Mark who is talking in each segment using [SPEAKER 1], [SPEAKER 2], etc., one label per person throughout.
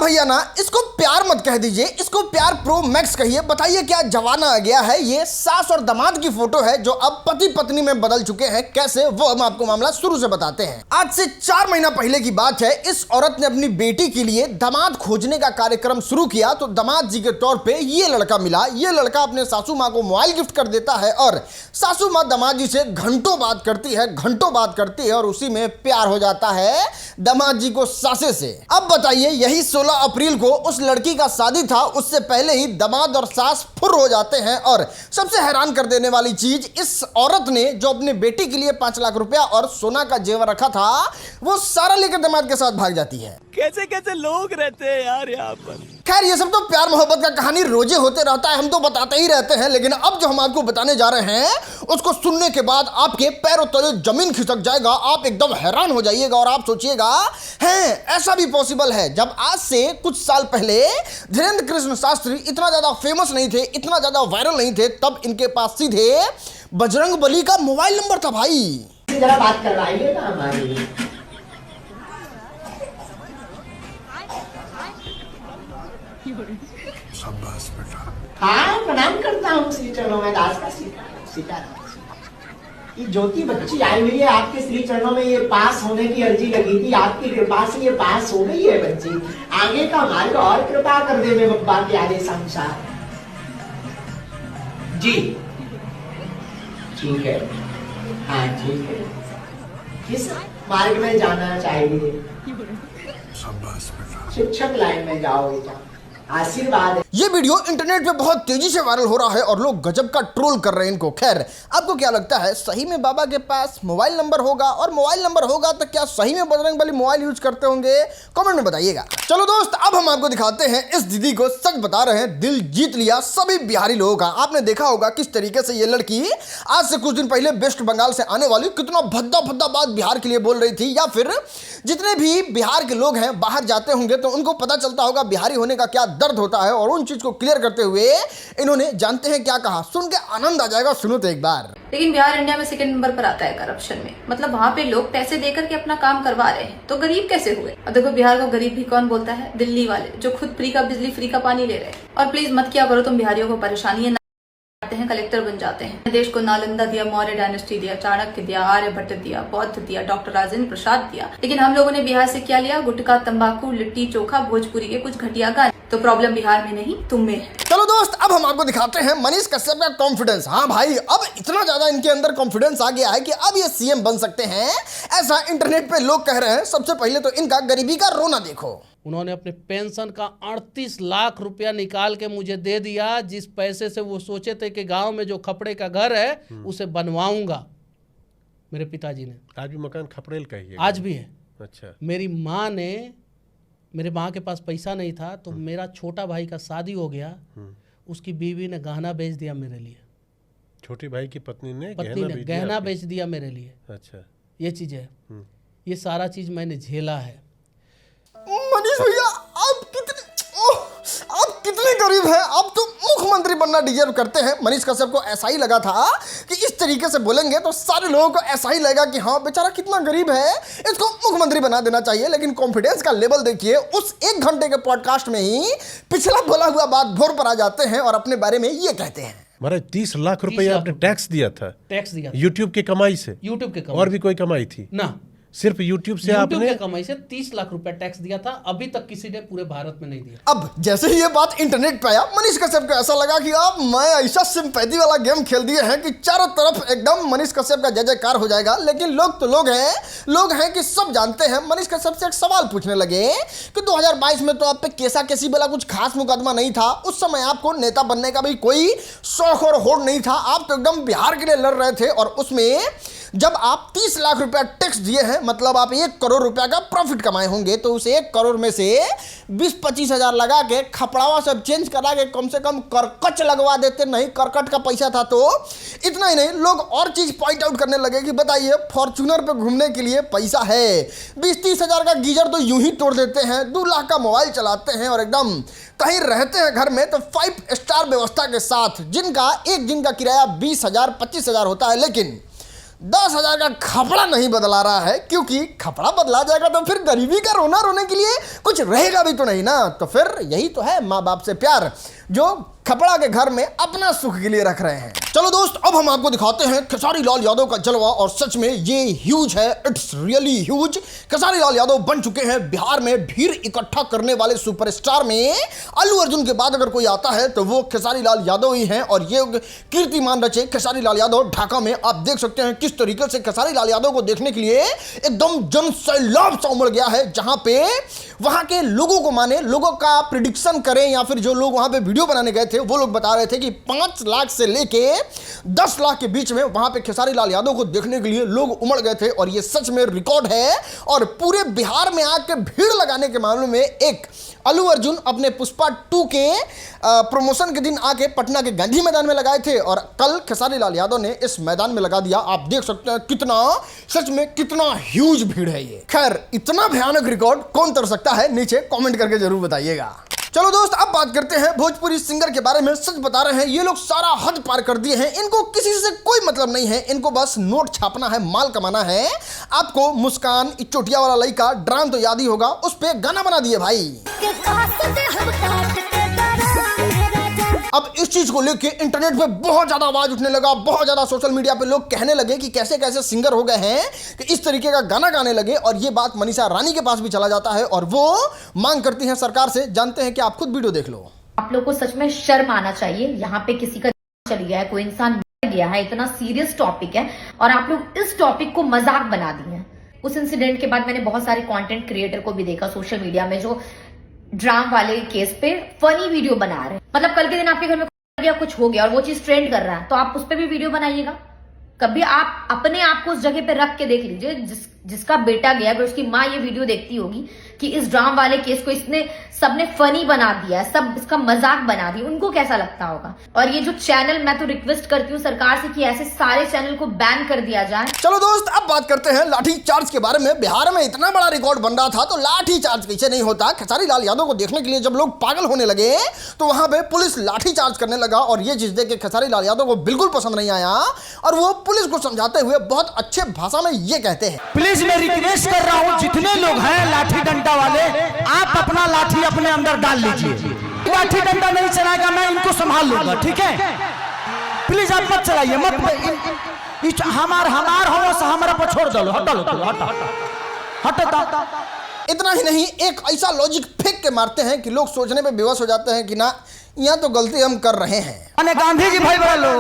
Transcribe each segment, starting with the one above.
[SPEAKER 1] भैया ना, इसको प्यार मत कह दीजिए, इसको प्यार प्रो मैक्स कहिए। बताइए क्या जमाना आ गया है। ये सास और दामाद की फोटो है जो अब पति पत्नी में बदल चुके हैं। कैसे, वो हम आपको मामला शुरू से बताते हैं। आज से 4 महीना पहले की बात है। इस औरत ने अपनी बेटी के लिए दामाद खोजने का कार्यक्रम शुरू किया तो दामाद जी के तौर पे ये लड़का मिला। ये लड़का अपने सासू माँ को मोबाइल गिफ्ट कर देता है और सासू माँ दामाद जी से घंटों बात करती है, घंटों बात करती है और उसी में प्यार हो जाता है दामाद जी को सासे से। अब बताइए, यही 16 अप्रैल को उस लड़की का शादी था। उससे पहले ही दामाद और सास फुर हो जाते हैं। और सबसे हैरान कर देने वाली चीज, इस औरत ने जो अपने बेटी के लिए 5 लाख रुपया और सोना का जेवर रखा था, वो सारा लेकर दामाद के साथ भाग जाती है।
[SPEAKER 2] कैसे कैसे लोग रहते हैं यार यहाँ पर।
[SPEAKER 1] खैर, ये सब तो प्यार मोहब्बत का कहानी रोजे होते रहता है, हम तो बताते ही रहते हैं। लेकिन अब जो हम आपको बताने जा रहे हैं, उसको सुनने के बाद आपके पैरों तले जमीन खिसक जाएगा। आप एकदम हैरान हो जाइएगा और आप सोचिएगा, हैं ऐसा भी पॉसिबल है। जब आज से कुछ साल पहले धीरेन्द्र कृष्ण शास्त्री इतना ज्यादा फेमस नहीं थे, इतना ज्यादा वायरल नहीं थे, तब इनके पास सीधे बजरंगबली का मोबाइल नंबर था। भाई
[SPEAKER 3] जरा बात करवाइए ना हमारी।
[SPEAKER 4] शाबाश बेटा।
[SPEAKER 3] हाँ, प्रणाम करता हूँ श्री चरणों में। दास का सीता ये ज्योति बच्ची आई हुई है आपके श्री चरणों में। ये पास होने की अर्जी लगी थी, आपकी कृपा से ये पास हो गई है बच्ची। आगे का मार्ग और कृपा कर दे मेरे बप्पा के आदेश अनुसार। जी ठीक है, हाँ ठीक है। किस मार्ग में जाना चाहिए?
[SPEAKER 4] शाबाश बेटा।
[SPEAKER 3] शिक्षक लाइन में जाओ बेटा, आशीर्वाद।
[SPEAKER 1] ये वीडियो इंटरनेट पे बहुत तेजी से वायरल हो रहा है और लोग गजब का ट्रोल कर रहे हैं इनको। खैर, आपको क्या लगता है, सही में बाबा के पास मोबाइल नंबर होगा? और मोबाइल नंबर होगा तो क्या सही में बजरंगबली मोबाइल यूज करते होंगे? कमेंट में बताइएगा। चलो दोस्त, अब हम आपको दिखाते हैं इस दीदी को। सच बता रहे हैं, दिल जीत लिया सभी बिहारी लोगों का। आपने देखा होगा किस तरीके से ये लड़की आज से कुछ दिन पहले वेस्ट बंगाल से आने वाली कितना भद्दा भद्दा बात बिहार के लिए बोल रही थी। या फिर जितने भी बिहार के लोग हैं बाहर जाते होंगे तो उनको पता चलता होगा बिहारी होने का क्या दर्द होता है, और उन चीज को क्लियर करते हुए इन्होंने जानते हैं क्या कहा। सुन के आनंद आ जाएगा, सुनो तो एक बार।
[SPEAKER 5] लेकिन बिहार इंडिया में सेकंड नंबर पर आता है करप्शन में। मतलब वहाँ पे लोग पैसे देकर के अपना काम करवा रहे हैं, तो गरीब कैसे हुए? और देखो, बिहार को गरीब भी कौन बोलता है? दिल्ली वाले, जो खुद फ्री का बिजली फ्री का पानी ले रहे हैं। और प्लीज मत किया करो तुम बिहारियों को परेशानी है, हैं कलेक्टर बन जाते हैं। देश को नालंदा दिया, मौर्य डायनेस्टी दिया, चाणक्य दिया, आर्यभट्ट दिया, बौद्ध दिया, डॉक्टर राजेंद्र प्रसाद दिया। लेकिन हम लोगों ने बिहार से क्या लिया? गुटखा, तंबाकू, लिट्टी चोखा, भोजपुरी के कुछ घटिया गाने। तो प्रॉब्लम बिहार में नहीं, तुम में है।
[SPEAKER 1] चलो दोस्त, अब हम आपको दिखाते हैं मनीष कश्यप का कॉन्फिडेंस। हाँ भाई, अब इतना ज्यादा इनके अंदर कॉन्फिडेंस आ गया है कि अब ये सीएम बन सकते हैं, ऐसा इंटरनेट पे लोग कह रहे हैं। सबसे पहले तो इनका गरीबी का रोना देखो।
[SPEAKER 6] उन्होंने अपने पेंशन का 38 लाख रुपया निकाल के मुझे दे दिया, जिस पैसे से वो सोचे थे कि गांव में जो खपड़े का घर है उसे बनवाऊंगा। मेरे पिताजी ने।
[SPEAKER 4] आज भी मकान खपरेल का ही है?
[SPEAKER 6] आज भी है।
[SPEAKER 4] अच्छा।
[SPEAKER 6] मेरी माँ ने, मेरे माँ के पास पैसा नहीं था तो मेरा छोटा भाई का शादी हो गया, उसकी बीवी ने गहना बेच दिया मेरे लिए।
[SPEAKER 4] छोटी भाई की पत्नी ने
[SPEAKER 6] गहना बेच दिया मेरे लिए।
[SPEAKER 4] अच्छा,
[SPEAKER 6] ये चीज़ है। ये सारा चीज़ मैंने झेला है।
[SPEAKER 1] मनीष भैया, आप कितने गरीब हैं। आप तो मुख्यमंत्री बनना डिजर्व करते हैं। मनीष कश्यप को ऐसा ही लगा था कि इस तरीके से बोलेंगे तो सारे लोगों को ऐसा ही लगेगा कि हाँ बेचारा कितना गरीब है, इसको मुख्यमंत्री बना देना चाहिए। लेकिन कॉन्फिडेंस का लेवल देखिए, उस 1 घंटे के पॉडकास्ट में ही पिछला बोला हुआ बात भोर पर आ जाते हैं और अपने बारे में ये कहते हैं।
[SPEAKER 4] महाराज 30 लाख रुपया आपने टैक्स दिया था?
[SPEAKER 6] टैक्स दिया
[SPEAKER 4] यूट्यूब की कमाई से?
[SPEAKER 6] यूट्यूब के कमाई।
[SPEAKER 4] और भी कोई कमाई थी?
[SPEAKER 6] ना,
[SPEAKER 4] सिर्फ यूट्यूब से आपने
[SPEAKER 6] के कमाई से 30 लाख रुपया टैक्स दिया था। अभी तक किसी ने पूरे भारत में नहीं दिया।
[SPEAKER 1] अब जैसे ही ये बात इंटरनेट पे आया, मनीष कश्यप को ऐसा लगा कि अब मैं ऐसा सिंपैथी वाला गेम खेल दिए हैं कि चारों तरफ एकदम मनीष कश्यप का जय जयकार हो जाएगा। लेकिन लोग तो लोग हैं कि सब जानते हैं। मनीष कश्यप से एक सवाल पूछने लगे कि 2022 में तो आप पे केसा केसी वाला कुछ खास मुकदमा नहीं था। उस समय आपको नेता बनने का भी कोई शौक और होड़ नहीं था। आप तो एकदम बिहार के लिए लड़ रहे थे। और उसमें जब आप 30 लाख रुपया टैक्स दिए हैं, मतलब आप 1 करोड़ रुपया का प्रॉफिट कमाए होंगे, तो उस 1 करोड़ में से 20-25 हजार लगा के खपड़ावा सब चेंज करा के कम से कम करकच लगवा देते। नहीं, करकट का पैसा था। तो इतना ही नहीं, लोग और चीज पॉइंट आउट करने लगे कि बताइए, फॉर्च्यूनर पे घूमने के लिए पैसा है, 20-30 हजार का गीजर तो यूं ही तोड़ देते हैं, 2 लाख का मोबाइल चलाते हैं और एकदम कहीं रहते हैं घर में तो 5 स्टार व्यवस्था के साथ, जिनका एक दिन का किराया 20 हजार 25 हजार होता है। लेकिन 10,000 का खपड़ा नहीं बदला रहा है, क्योंकि खपड़ा बदला जाएगा तो फिर गरीबी का रोना रोने के लिए कुछ रहेगा भी तो नहीं ना। तो फिर यही तो है माँ बाप से प्यार, जो खपड़ा के घर में अपना सुख के लिए रख रहे हैं। चलो दोस्त, अब हम आपको दिखाते हैं खेसारी लाल यादव का जलवा, और सच में ये ह्यूज है, it's really huge. Khesari Lal Yadav बन चुके हैं बिहार में भीड़ इकट्ठा करने वाले सुपरस्टार में। अल्लू अर्जुन के बाद अगर कोई आता है तो वो खेसारी लाल यादव ही हैं, और ये कीर्तिमान रचे खेसारी लाल यादव ढाका में। आप देख सकते हैं किस तरीके से खेसारी लाल यादव को देखने के लिए एकदम जन सैलाब सा उमड़ गया है, जहां पे वहां के लोगों को माने, लोगों का प्रिडिक्शन करें या फिर जो लोग वहां पे वीडियो बनाने गए थे वो लोग बता रहे थे कि 5 लाख से लेके 10 लाख के बीच में वहां पे खेसारी लाल यादव को देखने के लिए लोग उमड़ गए थे। और ये सच में रिकॉर्ड है। और पूरे बिहार में आके भीड़ लगाने के मामले में एक अल्लू अर्जुन अपने पुष्पा 2 के प्रमोशन के दिन आके पटना के गांधी मैदान में लगाए थे, और कल खेसारी लाल यादव ने इस मैदान में लगा दिया। आप देख सकते हैं कितना, सच में कितना ह्यूज भीड़ है ये। खैर, इतना भयानक रिकॉर्ड कौन तोड़ सकता है, नीचे कमेंट करके जरूर बताइएगा। चलो दोस्त, अब बात करते हैं भोजपुरी सिंगर के बारे में। सच बता रहे हैं, ये लोग सारा हद पार कर दिए हैं। इनको किसी से कोई मतलब नहीं है, इनको बस नोट छापना है, माल कमाना है। आपको मुस्कान इचोटिया वाला लड़का ड्राम तो याद ही होगा, उस पे गाना बना दिए भाई। अब इस चीज को लेके इंटरनेट पे बहुत ज्यादा आवाज उठने लगा, बहुत ज्यादा सोशल मीडिया पे लोग कहने लगे कि कैसे कैसे सिंगर हो गए हैं कि इस तरीके का गाना गाने लगे। और ये बात मनीषा रानी के पास भी चला जाता है, और वो मांग करती हैं सरकार से। जानते हैं कि आप खुद वीडियो देख लो।
[SPEAKER 7] आप लोग को सच में शर्म आना चाहिए। यहाँ पे किसी का चल गया है, कोई इंसान मर गया है, इतना सीरियस टॉपिक है, और आप लोग इस टॉपिक को मजाक बना दिए हैं। उस इंसिडेंट के बाद मैंने बहुत सारे कंटेंट क्रिएटर को भी देखा सोशल मीडिया में, जो ड्राम वाले केस पे फनी वीडियो बना रहे हैं। मतलब कल के दिन आपके घर में कुछ हो गया और वो चीज ट्रेंड कर रहा है, तो आप उस पर भी वीडियो बनाइएगा। कभी आप अपने आप को उस जगह पे रख के देख लीजिए, जिसका बेटा गया, अगर उसकी माँ ये वीडियो देखती होगी कि इस ड्राम वाले केस को इसने सबने फनी बना दिया है, सब इसका मजाक बना दिया, उनको कैसा लगता होगा। और ये जो चैनल, मैं तो रिक्वेस्ट करती हूँ सरकार से कि ऐसे सारे चैनल को बैन कर दिया जाए।
[SPEAKER 1] चलो दोस्त, अब बात करते हैं लाठी चार्ज के बारे में। बिहार में इतना बड़ा रिकॉर्ड बन रहा था तो लाठी चार्ज कैसे नहीं होता। खेसारी लाल यादव को देखने के लिए जब लोग पागल होने लगे तो वहां पे पुलिस लाठी चार्ज करने लगा, और ये चीज देख के खेसारी लाल यादव को बिल्कुल पसंद नहीं आया, और वो पुलिस को समझाते हुए बहुत अच्छे भाषा में ये कहते हैं,
[SPEAKER 8] प्लीज मैं रिक्वेस्ट कर रहा हूँ, जितने लोग हैं लाठी डंडा वाले, आप अपना लाठी अपने अंदर डाल लीजिए। लाठी डंडा नहीं चलाएगा, मैं इनको संभाल लूंगा, ठीक है? प्लीज आप मत चलाइए, मत हमार हो हमारा पर छोड़ दो, हटा।
[SPEAKER 1] इतना ही नहीं, एक ऐसा लॉजिक फेंक के मारते हैं कि लोग सोचने पे बेवश हो जाते हैं कि ना, यहाँ तो गलती हम कर रहे हैं।
[SPEAKER 8] अने गांधी जी भाई बोलो,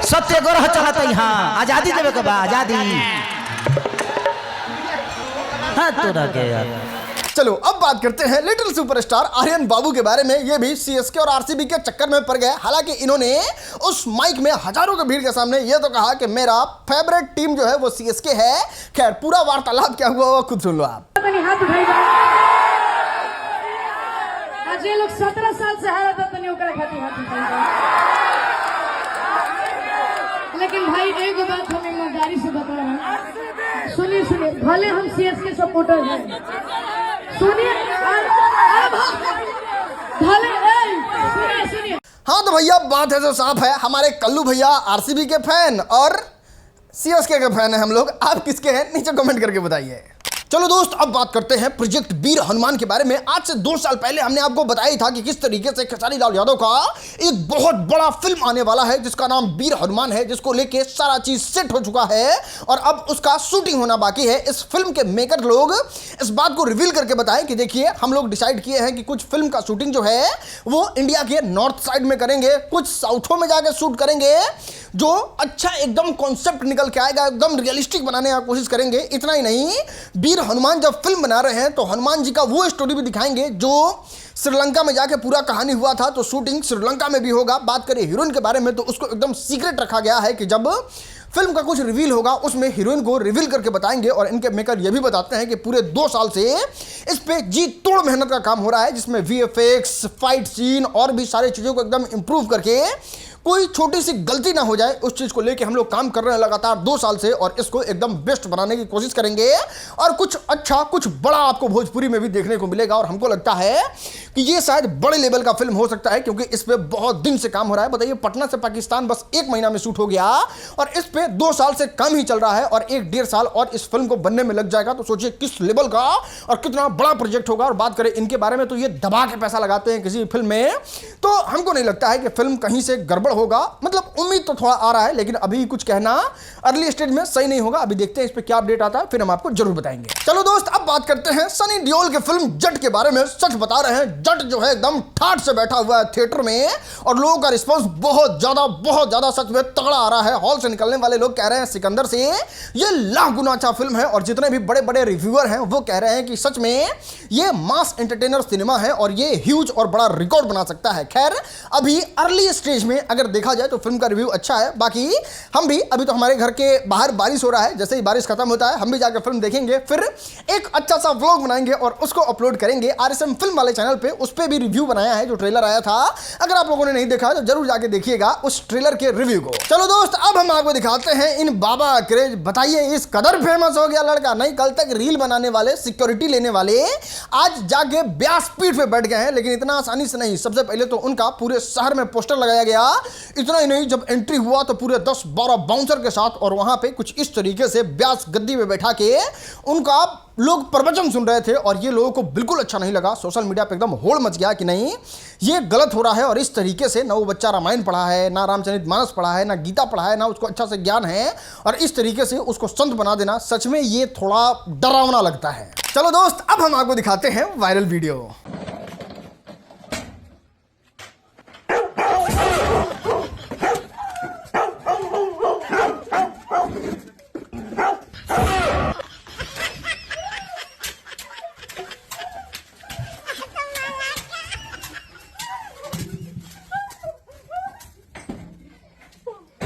[SPEAKER 8] सत्याग्रह चलता यहाँ, आजादी देवे के बाद आजादी। हाँ तोरा के यार।
[SPEAKER 1] चलो अब बात करते हैं लिटिल सुपरस्टार आर्यन बाबू के बारे में। ये भी सीएसके और आरसीबी के चक्कर में पड़ गए। हालांकि इन्होंने उस माइक में हजारों की भीड़ के सामने ये तो कहा कि मेरा फेवरेट टीम जो है वो सीएसके है। खैर, पूरा वार्तालाप क्या हुआ वो खुद सुन लो आप।
[SPEAKER 9] आज ये लोग 17 साल से हारा था, लेकिन भाई एक बात हम ईमानदारी से बता रहे हैं, सुनिए, भले हम सीएसके सपोर्टर हैं, सुनिए, सुनिए।
[SPEAKER 1] हाँ तो भैया, बात है जो साफ है, हमारे कल्लू भैया आरसीबी के फैन और सीएसके के फैन है हम लोग। आप किसके हैं, नीचे कमेंट करके बताइए। चलो दोस्त, अब बात करते हैं प्रोजेक्ट वीर हनुमान के बारे में। आज से 2 साल पहले हमने आपको बताया था कि किस तरीके से खेसारी लाल यादव का एक बहुत बड़ा फिल्म आने वाला है जिसका नाम वीर हनुमान है, जिसको लेके सारा चीज सेट हो चुका है और अब उसका शूटिंग होना बाकी है। इस फिल्म के मेकर लोग इस बात को रिवील करके बताएं कि देखिए, हम लोग डिसाइड किए हैं कि कुछ फिल्म का शूटिंग जो है वो इंडिया के नॉर्थ साइड में करेंगे, कुछ साउथों में जाकर शूट करेंगे, जो अच्छा एकदम कॉन्सेप्ट निकल के आएगा, एकदम रियलिस्टिक बनाने की कोशिश करेंगे। इतना ही नहीं, वीर हनुमान जब फिल्म बना रहे हैं तो हनुमान जी का वो स्टोरी भी दिखाएंगे जो श्रीलंका में जाके पूरा कहानी हुआ था, तो शूटिंग श्रीलंका में भी होगा। बात करें हीरोइन के बारे में तो उसको एकदम सीक्रेट रखा गया है कि जब फिल्म का कुछ रिवील होगा उसमें हीरोइन को रिवील करके बताएंगे। और इनके मेकर ये भी बताते हैं कि पूरे 2 साल से इस पे जी तोड़ मेहनत का काम हो रहा है, जिसमें वीएफएक्स, फाइट सीन और भी सारी चीज़ों को एकदम इम्प्रूव करके कोई छोटी सी गलती ना हो जाए, उस चीज़ को लेके हम लोग काम कर रहे हैं लगातार 2 साल से, और इसको एकदम बेस्ट बनाने की कोशिश करेंगे और कुछ अच्छा, कुछ बड़ा आपको भोजपुरी में भी देखने को मिलेगा। और हमको लगता है कि ये शायद बड़े लेवल का फिल्म हो सकता है, क्योंकि इस पे बहुत दिन से काम हो रहा है। बताइए, पटना से पाकिस्तान बस 1 महीना में शूट हो गया और इस पे 2 साल से कम ही चल रहा है और 1-1.5 साल और इस फिल्म को बनने में लग जाएगा। तो सोचिए किस लेवल का और कितना बड़ा प्रोजेक्ट होगा। और बात करें इनके बारे में तो ये दबा के पैसा लगाते हैं किसी फिल्म में, तो हमको नहीं लगता है कि फिल्म कहीं से गड़बड़ होगा। मतलब उम्मीद तो थोड़ा आ रहा है, लेकिन अभी कुछ कहना अर्ली स्टेज में सही नहीं होगा। अभी देखते हैं इस पे क्या अपडेट आता है, फिर हम आपको जरूर बताएंगे। चलो दोस्त, अब बात करते हैं सनी देओल के फिल्म जट के बारे में। सच बता रहे हैं, जट जो है एकदम ठाठ से बैठा हुआ है थिएटर में और लोगों का रिस्पांस बहुत ज्यादा सच में तगड़ा आ रहा है। हॉल से निकलने वाले लोग कह रहे हैं सिकंदर से ये लाख गुना अच्छा फिल्म है और जितने भी बड़े बड़े रिव्यूअर हैं वो कह रहे हैं कि सच में ये मास एंटरटेनर सिनेमा है और ये ह्यूज और बड़ा रिकॉर्ड बना सकता है। खैर, अभी अर्ली स्टेज में अगर देखा जाए तो फिल्म का रिव्यू अच्छा है। बाकी हम भी, अभी तो हमारे घर के बाहर बारिश हो रहा है, जैसे ही बारिश खत्म होता है हम भी जाकर फिल्म देखेंगे, फिर एक अच्छा सा व्लॉग बनाएंगे और उसको अपलोड करेंगे आरएसएम फिल्म वाले चैनल पे। उस पे भी रिव्यू बनाया है, जो ट्रेलर आया था। अगर आप लोगों ने नहीं देखा तो जरूर जाके देखिएगा उस ट्रेलर के रिव्यू को। चलो दोस्त, अब हम आपको दिखाते हैं इन बाबा का क्रेज। बताइए, इस कदर फेमस हो गया लड़का, नहीं कल तक रील बनाने वाले, सिक्योरिटी लेने वाले, आज जाके ब्यास पीठ पे बैठ गए हैं। लेकिन इतना आसानी से नहीं। सबसे पहले तो उनका पूरे शहर में पोस्टर लगाया गया। इतना ही नहीं, जब एंट्री हुआ तो पूरे 10-12 बाउंसर के साथ और वहां पे कुछ इस तरीके से ब्यास गद्दी में बैठा के उनका लोग प्रवचन सुन रहे थे और ये लोगों को बिल्कुल अच्छा नहीं लगा। सोशल मीडिया पे एकदम होड़ मच गया कि नहीं, ये गलत हो रहा है। और इस तरीके से ना वो बच्चा रामायण पढ़ा है, ना रामचरितमानस पढ़ा है, ना गीता पढ़ा है, ना उसको अच्छा से ज्ञान है, और इस तरीके से उसको संत बना देना सच में ये थोड़ा डरावना लगता है। चलो दोस्त, अब हम आपको दिखाते हैं वायरल वीडियो।